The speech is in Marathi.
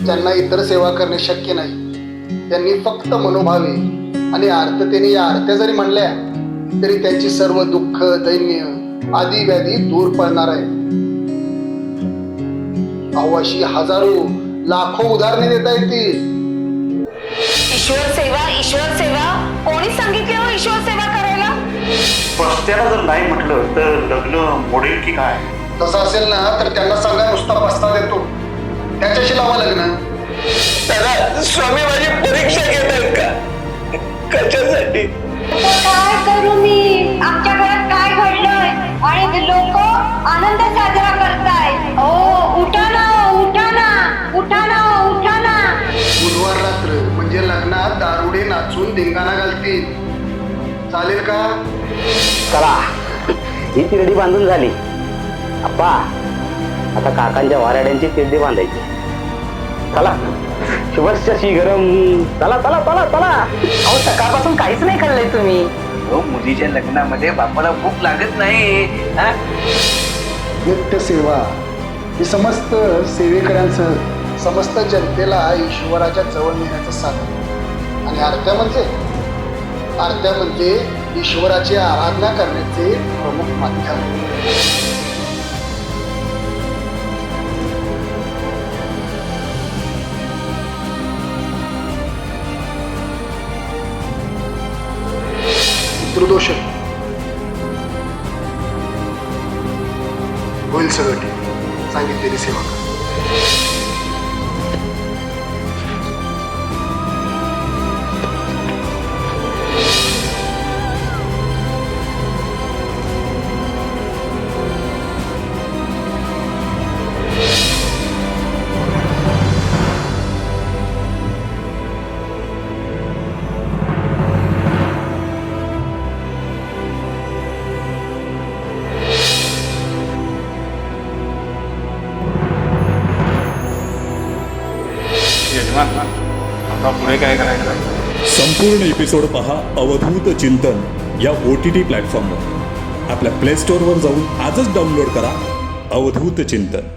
ज्यांना इतर सेवा करणे शक्य नाही त्यांनी फक्त मनोभावे आणि आर्ततेने या आरत्या जरी म्हणल्या तरी त्यांची सर्व दुःख दैन्य आदी व्याधी दूर पडणार आहे. अहो अशी हजारो लाखो उदाहरणे देता येतील. ईश्वर सेवा कोणी सांगितले हो ईश्वर सेवा करायला? पस्त्याला जर नाही म्हटलं तर लग्न मोडेल की काय? तसं असेल ना तर त्यांना सांगा नुसता पस्ता देतो, त्याच्याशी लावा लग्न. दादा स्वामी माझी परीक्षा घेत आहेत का? कशासाठी? काय करू मी? आमच्या घरात काय घडलंय आणि लोक आनंद साजरा करताय. ओ उठा ना, उठा ना, उठा ना, उठा ना. बुधवार रात्र म्हणजे लग्नात दारुडे नाचून धिंगाणा घालतील. चालेल का? चला ही तिरडी बांधून झाली. अप्पा आता काकांच्या वाराड्यांची तिरडी बांधायची. चला शुभस्य शीघ्रम. चला चला चला चला. अहो सकाळपासून काहीच नाही खाल्लंय तुम्ही. हो मुलीच्या लग्नामध्ये बापाला भूक लागत नाही. नित्य सेवा ही समस्त सेवेकऱ्यांचं समस्त जनतेला ईश्वराच्या जवळ नेण्याचं साधन. आणि आरत्या म्हणजे ईश्वराची आराधना करण्याचे प्रमुख माध्यम. पितृदोष होईल सगळं ठीक. सांगितलेली सेवा करा. आता पुढे काय करायचं? संपूर्ण एपिसोड पहा अवधूत चिंतन या OTT प्लॅटफॉर्मवर. आपल्या प्ले स्टोअरवर जाऊन आजच डाउनलोड करा अवधूत चिंतन.